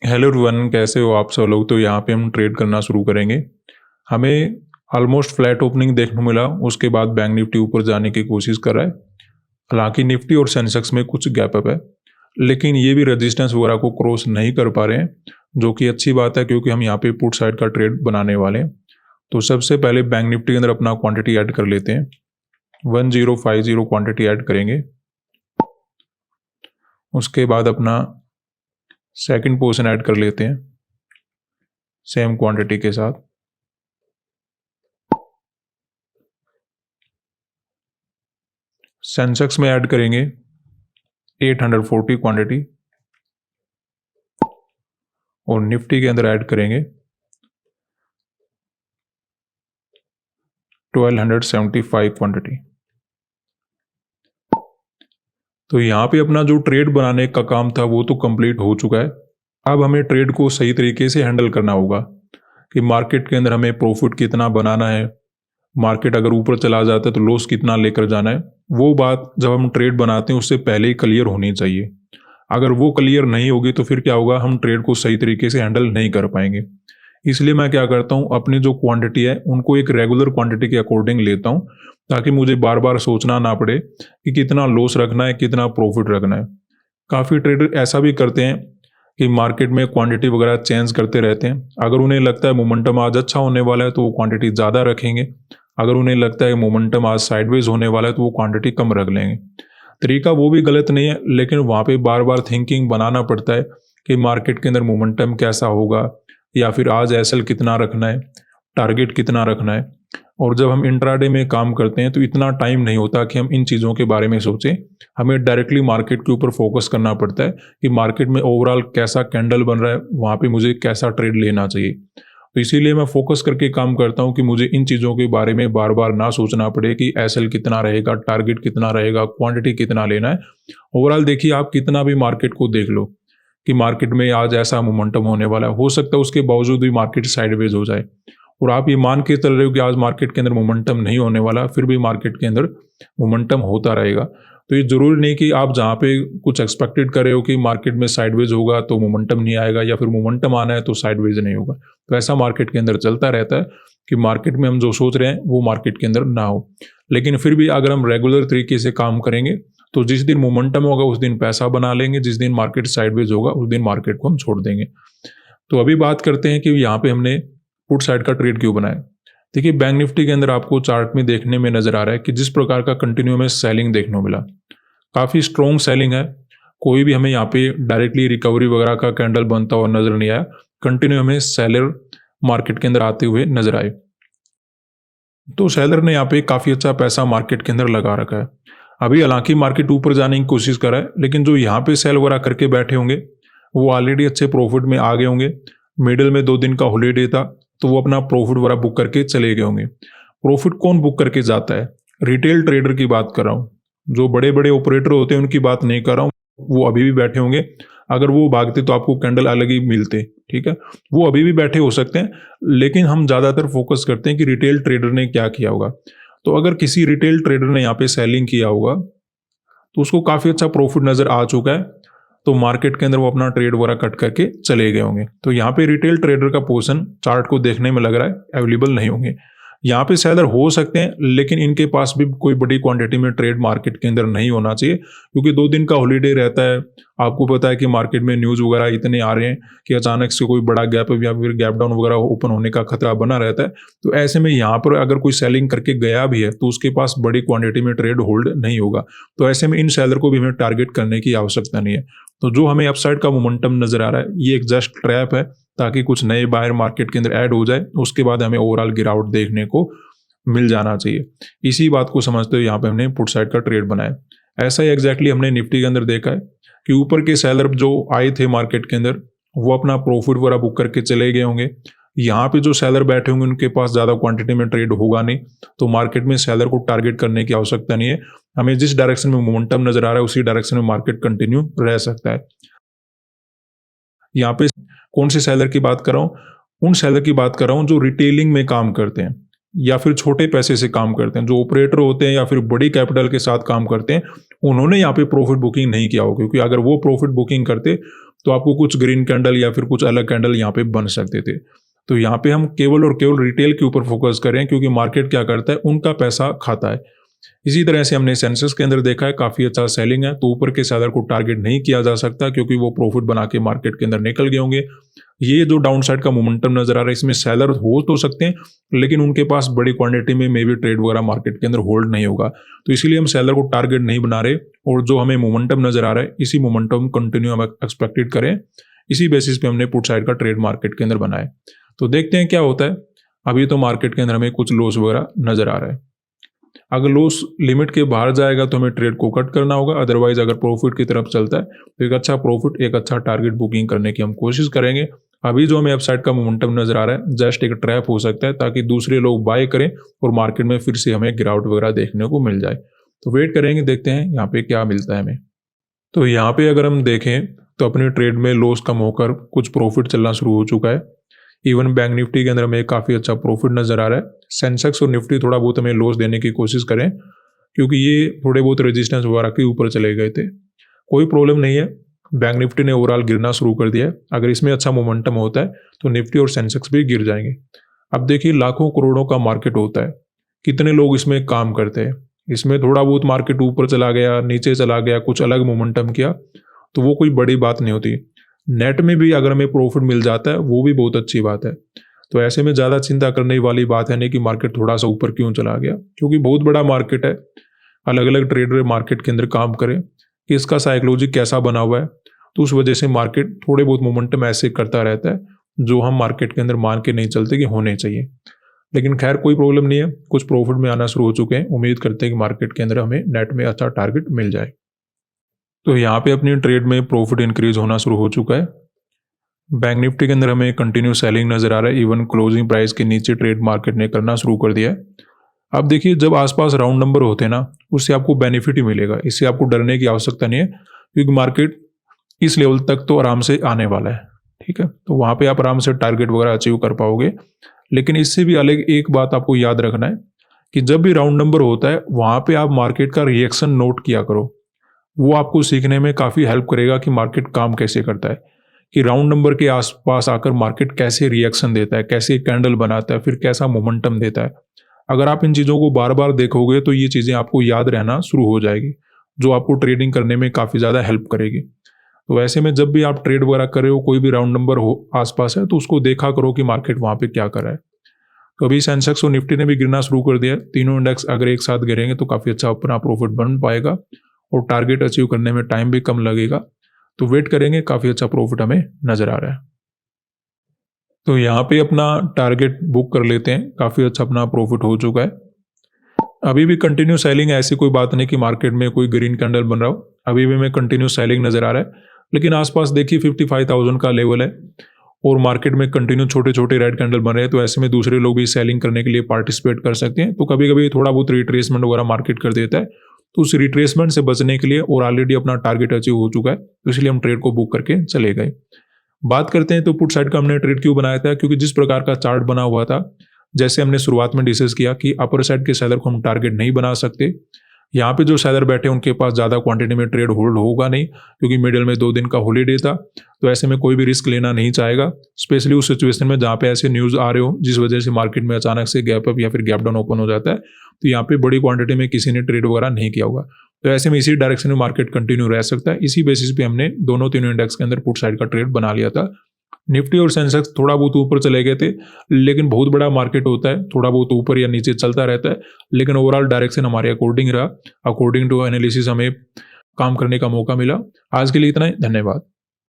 Hello everyone, कैसे हो आप सब लोग। तो यहाँ पे हम ट्रेड करना शुरू करेंगे। हमें ऑलमोस्ट फ्लैट ओपनिंग देखने को मिला, उसके बाद बैंक निफ्टी ऊपर जाने की कोशिश कर रहा है। हालांकि निफ्टी और सेंसेक्स में कुछ गैप अप है, लेकिन ये भी रेजिस्टेंस वगैरह को क्रॉस नहीं कर पा रहे हैं, जो कि अच्छी बात है क्योंकि हम यहाँ पे पुट साइड का ट्रेड बनाने वाले हैं। तो सबसे पहले बैंक निफ्टी के अंदर अपना क्वांटिटी ऐड कर लेते हैं। 1050 क्वांटिटी ऐड करेंगे। उसके बाद अपना सेकंड पोर्शन ऐड कर लेते हैं सेम क्वांटिटी के साथ। सेंसेक्स में ऐड करेंगे 840 क्वांटिटी और निफ्टी के अंदर ऐड करेंगे 1275 क्वांटिटी। तो यहाँ पे अपना जो ट्रेड बनाने का काम था वो तो कंप्लीट हो चुका है। अब हमें ट्रेड को सही तरीके से हैंडल करना होगा कि मार्केट के अंदर हमें प्रॉफिट कितना बनाना है, मार्केट अगर ऊपर चला जाता है तो लॉस कितना लेकर जाना है। वो बात जब हम ट्रेड बनाते हैं उससे पहले ही क्लियर होनी चाहिए। अगर वो क्लियर नहीं होगी तो फिर क्या होगा, हम ट्रेड को सही तरीके से हैंडल नहीं कर पाएंगे। इसलिए मैं क्या करता हूँ, अपनी जो क्वांटिटी है उनको एक रेगुलर क्वांटिटी के अकॉर्डिंग लेता हूँ, ताकि मुझे बार बार सोचना ना पड़े कि कितना लॉस रखना है, कितना प्रॉफिट रखना है। काफ़ी ट्रेडर ऐसा भी करते हैं कि मार्केट में क्वांटिटी वगैरह चेंज करते रहते हैं। अगर उन्हें लगता है मोमेंटम आज अच्छा होने वाला है तो वो क्वांटिटी ज़्यादा रखेंगे, अगर उन्हें लगता है मोमेंटम आज साइडवेज होने वाला है तो वो क्वांटिटी कम रख लेंगे। तरीका वो भी गलत नहीं है, लेकिन वहाँ पे बार बार थिंकिंग बनाना पड़ता है कि मार्केट के अंदर मोमेंटम कैसा होगा, या फिर आज एसएल कितना रखना है, टारगेट कितना रखना है। और जब हम इंट्राडे में काम करते हैं तो इतना टाइम नहीं होता कि हम इन चीज़ों के बारे में सोचें। हमें डायरेक्टली मार्केट के ऊपर फोकस करना पड़ता है कि मार्केट में ओवरऑल कैसा कैंडल बन रहा है, वहाँ पे मुझे कैसा ट्रेड लेना चाहिए। तो इसीलिए मैं फोकस करके काम करता हूँ कि मुझे इन चीज़ों के बारे में बार बार ना सोचना पड़े कि एसएल कितना रहेगा, टारगेट कितना रहेगा, क्वांटिटी कितना लेना है। ओवरऑल देखिए, आप कितना भी मार्केट को देख लो कि मार्केट में आज ऐसा मोमेंटम होने वाला है, हो सकता है उसके बावजूद भी मार्केट साइडवेज हो जाए और आप ये मान के चल रहे हो कि आज मार्केट के अंदर मोमेंटम नहीं होने वाला, फिर भी मार्केट के अंदर मोमेंटम होता रहेगा। तो ये जरूरी नहीं कि आप जहाँ पे कुछ एक्सपेक्टेड कर रहे हो कि मार्केट में साइडवेज होगा तो मोमेंटम नहीं आएगा, या फिर मोमेंटम आना है तो साइडवेज नहीं होगा। तो ऐसा मार्केट के अंदर चलता रहता है कि मार्केट में हम जो सोच रहे हैं वो मार्केट के अंदर ना हो। लेकिन फिर भी अगर हम रेगुलर तरीके से काम करेंगे तो जिस दिन मोमेंटम होगा उस दिन पैसा बना लेंगे, जिस दिन मार्केट साइडवेज होगा उस दिन मार्केट को हम छोड़ देंगे। तो अभी बात करते हैं कि यहाँ पे हमने पुट साइड का ट्रेड क्यों बनाया। देखिए, बैंक निफ्टी के अंदर आपको चार्ट में देखने में नजर आ रहा है कि जिस प्रकार का कंटिन्यू में सेलिंग देखने को मिला, काफ़ी स्ट्रॉन्ग सेलिंग है। कोई भी हमें यहाँ पे डायरेक्टली रिकवरी वगैरह का कैंडल बनता हुआ नजर नहीं आया। कंटिन्यू हमें सेलर मार्केट के अंदर आते हुए नजर आए। तो सेलर ने यहाँ पे काफ़ी अच्छा पैसा मार्केट के अंदर लगा रखा है। अभी हालांकि मार्केट ऊपर जाने की कोशिश कर रहा है, लेकिन जो यहाँ पे सेल वगैरह करके बैठे होंगे वो ऑलरेडी अच्छे प्रॉफिट में आ गए होंगे। मिडिल में 2 दिन का हॉलीडे था तो वो अपना प्रॉफिट वगैरह बुक करके चले गए होंगे। प्रॉफिट कौन बुक करके जाता है? रिटेल ट्रेडर की बात कर रहा हूँ। जो बड़े बड़े ऑपरेटर होते हैं उनकी बात नहीं कर रहा हूँ, वो अभी भी बैठे होंगे। अगर वो भागते तो आपको कैंडल अलग ही मिलते, ठीक है, वो अभी भी बैठे हो सकते हैं। लेकिन हम ज़्यादातर फोकस करते हैं कि रिटेल ट्रेडर ने क्या किया होगा। तो अगर किसी रिटेल ट्रेडर ने यहाँ पे सेलिंग किया होगा तो उसको काफ़ी अच्छा प्रॉफिट नज़र आ चुका है, तो मार्केट के अंदर वो अपना ट्रेड वगैरह कट करके चले गए होंगे। तो यहाँ पे रिटेल ट्रेडर का पोर्शन चार्ट को देखने में लग रहा है अवेलेबल नहीं होंगे। यहाँ पे सेलर हो सकते हैं, लेकिन इनके पास भी कोई बड़ी क्वांटिटी में ट्रेड मार्केट के अंदर नहीं होना चाहिए, क्योंकि 2 दिन का हॉलीडे रहता है। आपको पता है कि मार्केट में न्यूज़ वगैरह इतने आ रहे हैं कि अचानक से कोई बड़ा गैप या फिर गैप डाउन वगैरह ओपन होने का खतरा बना रहता है। तो ऐसे में यहाँ पर अगर कोई सेलिंग करके गया भी है तो उसके पास बड़ी क्वांटिटी में ट्रेड होल्ड नहीं होगा। तो ऐसे में इन सेलर को भी हमें टारगेट करने की आवश्यकता नहीं है। तो जो हमें अपसाइड का मोमेंटम नजर आ रहा है ये एक जस्ट ट्रैप है, ताकि कुछ नए बायर मार्केट के अंदर ऐड हो जाए, उसके बाद हमें ओवरऑल गिरावट देखने को मिल जाना चाहिए। इसी बात को समझते हुए यहाँ पे हमने पुट साइड का ट्रेड बनाया। ऐसा ही एग्जैक्टली हमने निफ्टी के अंदर देखा है कि ऊपर के सेलर जो आए थे मार्केट के अंदर वो अपना प्रॉफिट वगैरह बुक करके चले गए होंगे। यहाँ पे जो सेलर बैठे होंगे उनके पास ज़्यादा क्वांटिटी में ट्रेड होगा नहीं, तो मार्केट में सेलर को टारगेट करने की आवश्यकता नहीं है। हमें जिस डायरेक्शन में मोमेंटम नजर आ रहा है उसी डायरेक्शन में मार्केट कंटिन्यू रह सकता है। यहाँ पे कौन से सेलर की बात कर रहा हूँ? उन सेलर की बात कर रहा हूँ जो रिटेलिंग में काम करते हैं। या फिर छोटे पैसे से काम करते हैं, जो ऑपरेटर होते हैं या फिर बड़ी कैपिटल के साथ काम करते हैं, उन्होंने यहाँ पे प्रॉफिट बुकिंग नहीं किया होगा, क्योंकि अगर वो प्रॉफिट बुकिंग करते तो आपको कुछ ग्रीन कैंडल या फिर कुछ अलग कैंडल यहाँ पे बन सकते थे। तो यहाँ पे हम केवल और केवल रिटेल के ऊपर फोकस करें, क्योंकि मार्केट क्या करता है, उनका पैसा खाता है। इसी तरह से हमने सेंसेक्स के अंदर देखा है काफ़ी अच्छा सेलिंग है, तो ऊपर के सेलर को टारगेट नहीं किया जा सकता, क्योंकि वो प्रॉफिट बना के मार्केट के अंदर निकल गए होंगे। ये जो डाउन साइड का मोमेंटम नजर आ रहा है, इसमें सेलर हो तो सकते हैं, लेकिन उनके पास बड़ी क्वांटिटी में मे बी ट्रेड वगैरह मार्केट के अंदर होल्ड नहीं होगा, तो इसीलिए हम सेलर को टारगेट नहीं बना रहे। और जो हमें मोमेंटम नजर आ रहा है, इसी मोमेंटम कंटिन्यू हम एक्सपेक्टेड करें, इसी बेसिस पे हमने पुट साइड का ट्रेड मार्केट के अंदर बनाया। तो देखते हैं क्या होता है। अभी तो मार्केट के अंदर हमें कुछ लॉस वगैरह नजर आ रहा है। अगर लॉस लिमिट के बाहर जाएगा तो हमें ट्रेड को कट करना होगा, अदरवाइज अगर प्रॉफिट की तरफ चलता है तो एक अच्छा प्रॉफिट, एक अच्छा टारगेट बुकिंग करने की हम कोशिश करेंगे। अभी जो हमें अपसाइड का मोमेंटम नजर आ रहा है, जस्ट एक ट्रैप हो सकता है, ताकि दूसरे लोग बाय करें और मार्केट में फिर से हमें गिरावट वगैरह देखने को मिल जाए। तो वेट करेंगे, देखते हैं यहाँ पे क्या मिलता है हमें। तो यहाँ पे अगर हम देखें तो अपने ट्रेड में लॉस कम होकर कुछ प्रॉफिट चलना शुरू हो चुका है। इवन बैंक निफ्टी के अंदर हमें काफ़ी अच्छा प्रॉफिट नजर आ रहा है। सेंसेक्स और निफ्टी थोड़ा बहुत हमें लॉस देने की कोशिश करें, क्योंकि ये थोड़े बहुत रेजिस्टेंस वगैरह के ऊपर चले गए थे। कोई प्रॉब्लम नहीं है, बैंक निफ्टी ने ओवरऑल गिरना शुरू कर दिया है। अगर इसमें अच्छा मोमेंटम होता है तो निफ्टी और सेंसेक्स भी गिर जाएंगे। अब देखिए, लाखों करोड़ों का मार्केट होता है, कितने लोग इसमें काम करते हैं। इसमें थोड़ा बहुत मार्केट ऊपर चला गया, नीचे चला गया, कुछ अलग मोमेंटम किया, तो वो कोई बड़ी बात नहीं होती। नेट में भी अगर हमें प्रॉफिट मिल जाता है, वो भी बहुत अच्छी बात है। तो ऐसे में ज़्यादा चिंता करने वाली बात है नहीं कि मार्केट थोड़ा सा ऊपर क्यों चला गया, क्योंकि बहुत बड़ा मार्केट है। अलग अलग ट्रेडर मार्केट के अंदर काम करें कि इसका साइकोलॉजी कैसा बना हुआ है, तो उस वजह से मार्केट थोड़े बहुत मोमेंटम ऐसे करता रहता है, जो हम मार्केट के अंदर मान के नहीं चलते कि होने चाहिए। लेकिन खैर कोई प्रॉब्लम नहीं है, कुछ प्रॉफिट में आना शुरू हो चुके हैं। उम्मीद करते हैं कि मार्केट के अंदर हमें नेट में अच्छा टारगेट मिल जाए। तो यहाँ पे अपनी ट्रेड में प्रॉफिट इंक्रीज होना शुरू हो चुका है। बैंक निफ्टी के अंदर हमें कंटिन्यू सेलिंग नजर आ रहा है, इवन क्लोजिंग प्राइस के नीचे ट्रेड मार्केट ने करना शुरू कर दिया है। अब देखिए, जब आसपास राउंड नंबर होते हैं ना, उससे आपको बेनिफिट ही मिलेगा, इससे आपको डरने की आवश्यकता नहीं है, क्योंकि मार्केट इस लेवल तक तो आराम से आने वाला है। ठीक है, तो वहाँ पे आप आराम से टारगेट वगैरह अचीव कर पाओगे। लेकिन इससे भी अलग एक बात आपको याद रखना है कि जब भी राउंड नंबर होता है, वहाँ पे आप मार्केट का रिएक्शन नोट किया करो। वो आपको सीखने में काफ़ी हेल्प करेगा कि मार्केट काम कैसे करता है, कि राउंड नंबर के आसपास आकर मार्केट कैसे रिएक्शन देता है, कैसे कैंडल बनाता है, फिर कैसा मोमेंटम देता है। अगर आप इन चीज़ों को बार बार देखोगे तो ये चीज़ें आपको याद रहना शुरू हो जाएगी, जो आपको ट्रेडिंग करने में काफ़ी ज़्यादा हेल्प करेगी। तो ऐसे में जब भी आप ट्रेड वगैरह कर रहे हो, कोई भी राउंड नंबर हो आसपास है, तो उसको देखा करो कि मार्केट वहाँ पे क्या कर रहा है। तो अभी सेंसेक्स और निफ्टी ने भी गिरना शुरू कर दिया। तीनों इंडेक्स अगर एक साथ गिरेंगे तो काफ़ी अच्छा अपना प्रॉफिट बन पाएगा और टारगेट अचीव करने में टाइम भी कम लगेगा। तो वेट करेंगे, काफ़ी अच्छा प्रॉफिट हमें नज़र आ रहा है। तो यहाँ पे अपना टारगेट बुक कर लेते हैं, काफ़ी अच्छा अपना प्रॉफिट हो चुका है। अभी भी कंटिन्यू सेलिंग है, ऐसी कोई बात नहीं कि मार्केट में कोई ग्रीन कैंडल बन रहा हो। अभी भी हमें कंटिन्यू सेलिंग नज़र आ रहा है, लेकिन आसपास देखिए 55,000 का लेवल है और मार्केट में कंटिन्यू छोटे छोटे रेड कैंडल बन रहे हैं। तो ऐसे में दूसरे लोग भी सेलिंग करने के लिए पार्टिसिपेट कर सकते हैं। तो कभी कभी थोड़ा बहुत रिट्रेसमेंट वगैरह मार्केट कर देता है, तो उस रिट्रेसमेंट से बचने के लिए, और ऑलरेडी अपना टारगेट अचीव हो चुका है, तो इसलिए हम ट्रेड को बुक करके चले गए। बात करते हैं तो पुट साइड का हमने ट्रेड क्यों बनाया था, क्योंकि जिस प्रकार का चार्ट बना हुआ था, जैसे हमने शुरुआत में डिस्कस किया कि अपर साइड के सेलर को हम टारगेट नहीं बना सकते। यहाँ पे जो सेलर बैठे हैं उनके पास ज़्यादा क्वांटिटी में ट्रेड होल्ड होगा नहीं, क्योंकि मिडिल में 2 दिन का हॉलीडे था। तो ऐसे में कोई भी रिस्क लेना नहीं चाहेगा, स्पेशली उस सिचुएशन में जहाँ पे ऐसे न्यूज़ आ रहे हो जिस वजह से मार्केट में अचानक से गैप अप या फिर गैप डाउन ओपन हो जाता है। तो यहाँ पे बड़ी क्वांटिटी में किसी ने ट्रेड वगैरह नहीं किया होगा। तो ऐसे में इसी डायरेक्शन में मार्केट कंटिन्यू रह सकता है। इसी बेसिस पे हमने दोनों तीनों इंडेक्स के अंदर पुट साइड का ट्रेड बना लिया था। निफ्टी और सेंसेक्स थोड़ा बहुत ऊपर चले गए थे, लेकिन बहुत बड़ा मार्केट होता है, थोड़ा बहुत ऊपर या नीचे चलता रहता है, लेकिन ओवरऑल डायरेक्शन हमारे अकॉर्डिंग रहा। अकॉर्डिंग टू एनालिसिस हमें काम करने का मौका मिला। आज के लिए इतना ही, धन्यवाद।